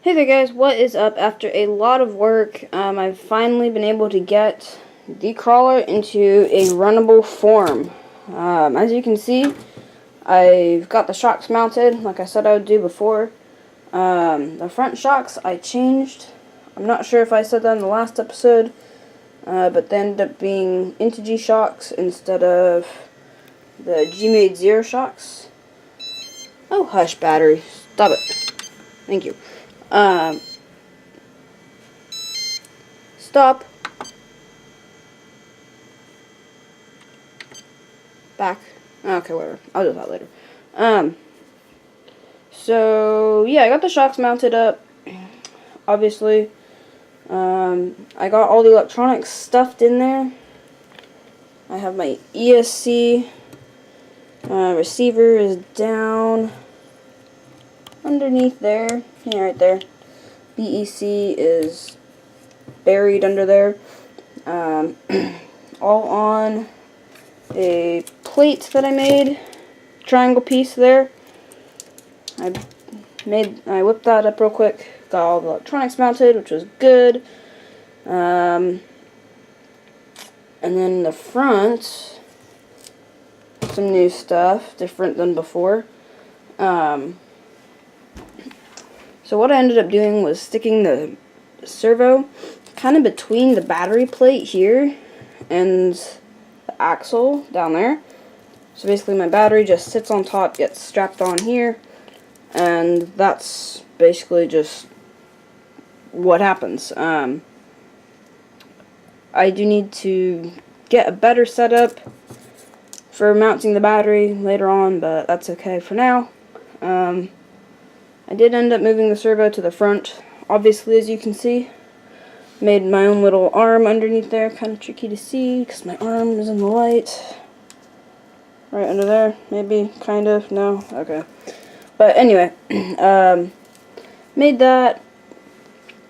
Hey there guys, what is up? After a lot of work, I've finally been able to get the crawler into a runnable form. As you can see, I've got the shocks mounted like I said I would do before. The front shocks I changed. I'm not sure if I said that in the last episode, but they ended up being into G shocks instead of the G-Made Zero shocks. Oh, hush, battery. Stop it. Thank you. Stop. Back. Okay, whatever. I'll do that later. So, yeah, I got the shocks mounted up, obviously. I got all the electronics stuffed in there. I have my ESC receiver is down underneath there. Yeah, right there. BEC is buried under there. All on a plate that I made, triangle piece there. I whipped that up real quick, got all the electronics mounted, which was good. And then the front, some new stuff, different than before. So what I ended up doing was sticking the servo kind of between the battery plate here and the axle down there. So basically my battery just sits on top, gets strapped on here, and that's basically just what happens. I do need to get a better setup for mounting the battery later on, but that's okay for now. I did end up moving the servo to the front, obviously, as you can see. Made my own little arm underneath there, kind of tricky to see because my arm is in the light. Right under there, maybe, kind of, no, okay. But anyway, made that,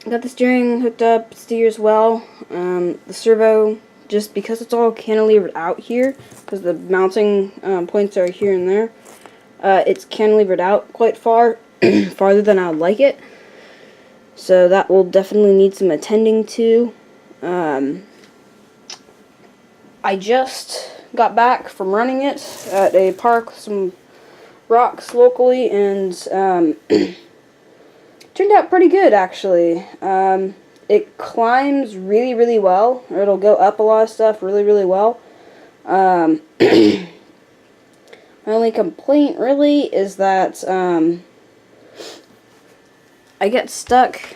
got the steering hooked up, steers well. The servo, just because it's all cantilevered out here, because the mounting points are here and there, it's cantilevered out quite far, farther than I would like it. So that will definitely need some attending to. I just got back from running it at a park with some rocks locally, and turned out pretty good, actually. It climbs really, really well, or it'll go up a lot of stuff really, really well. My only complaint, really, is that I get stuck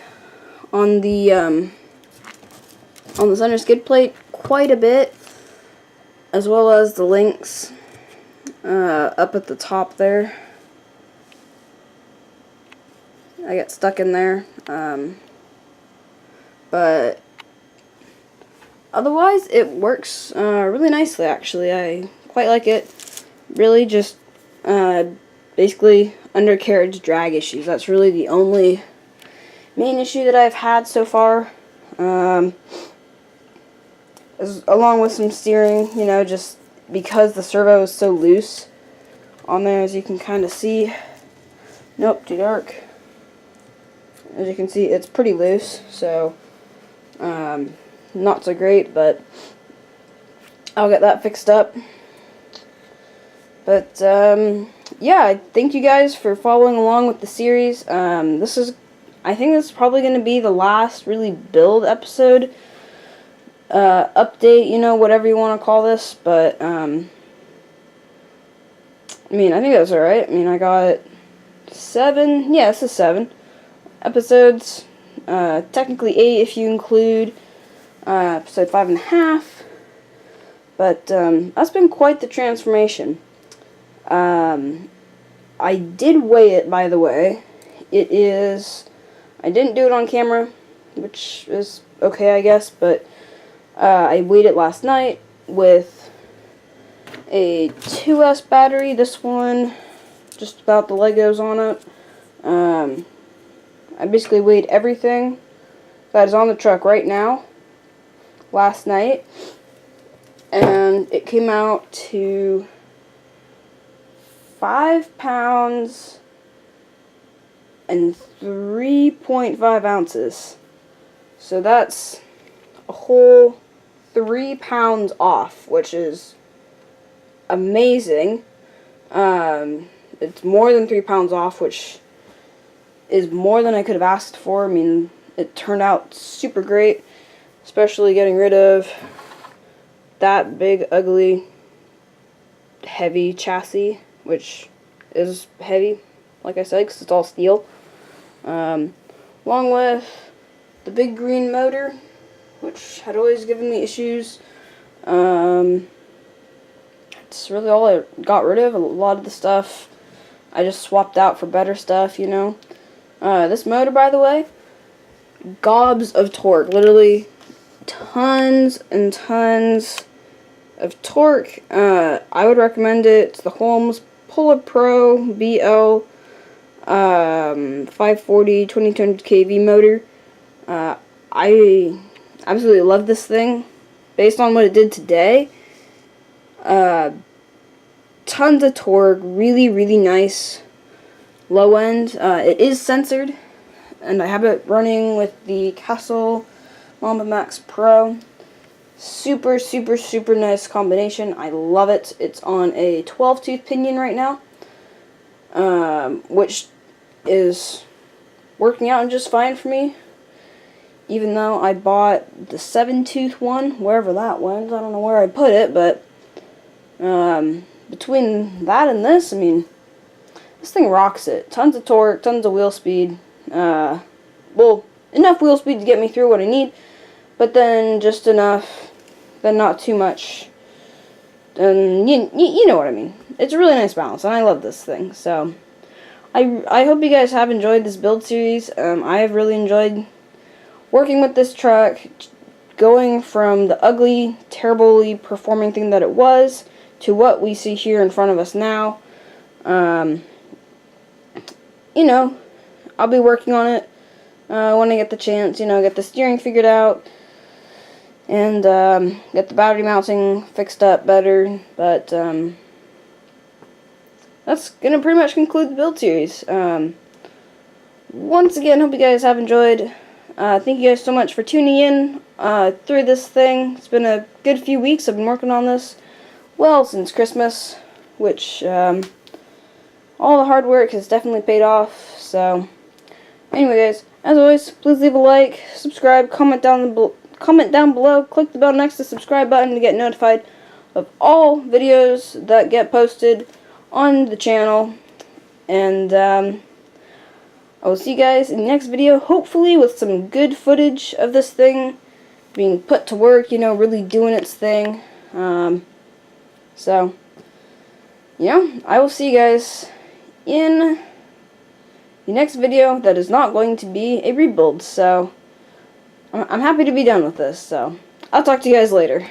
on the center skid plate quite a bit, as well as the links up at the top there. I get stuck in there, but otherwise it works really nicely, actually. I quite like it. Really just basically undercarriage drag issues. That's really the only main issue that I've had so far, along with some steering, you know, just because the servo is so loose on there, as you can kind of see. Nope, too dark. As you can see, it's pretty loose, so not so great, but I'll get that fixed up. But yeah, I thank you guys for following along with the series. I think this is probably going to be the last really build episode, update, you know, whatever you want to call this, but I mean, I think that's alright. I mean, I got 7, yeah, this is 7 episodes, technically 8 if you include episode 5.5, but that's been quite the transformation. I did weigh it, by the way. It is, I didn't do it on camera, which is okay, I guess, but I weighed it last night with a 2S battery. This one, just about the Legos on it. I basically weighed everything that is on the truck right now, last night, and it came out to 5 pounds and 3.5 ounces. So that's a whole 3 pounds off, which is amazing. It's more than 3 pounds off, which is more than I could have asked for. I mean, it turned out super great, especially getting rid of that big, ugly, heavy chassis, which is heavy, like I said, because it's all steel. Along with the big green motor, which had always given me issues. It's really all I got rid of. A lot of the stuff I just swapped out for better stuff, you know. This motor, by the way, gobs of torque. Literally tons and tons of torque. I would recommend it. It's the Holmes Polar Pro BL 540 2200 kV motor. I absolutely love this thing. Based on what it did today, tons of torque, really nice low end. It is censored, and I have it running with the Castle Mamba Max Pro. Super nice combination. I love it. It's on a 12-tooth pinion right now, which is working out just fine for me, even though I bought the 7-tooth one, wherever that went. I don't know where I put it, but between that and this, I mean, this thing rocks it. Tons of torque, tons of wheel speed. Well, enough wheel speed to get me through what I need, but then just enough, then not too much. And you know what I mean. It's a really nice balance, and I love this thing. So I hope you guys have enjoyed this build series. I have really enjoyed working with this truck, going from the ugly, terribly performing thing that it was to what we see here in front of us now. You know, I'll be working on it when I get the chance, you know, get the steering figured out, and get the battery mounting fixed up better. But that's going to pretty much conclude the build series. Once again, hope you guys have enjoyed. Thank you guys so much for tuning in through this thing. It's been a good few weeks. I've been working on this, well, since Christmas, which all the hard work has definitely paid off. So anyway, guys, as always, please leave a like, subscribe, comment down below, click the bell next to the subscribe button to get notified of all videos that get posted on the channel. And I will see you guys in the next video, hopefully with some good footage of this thing being put to work, you know, really doing its thing. So, yeah, I will see you guys in the next video that is not going to be a rebuild. So, I'm happy to be done with this. So, I'll talk to you guys later.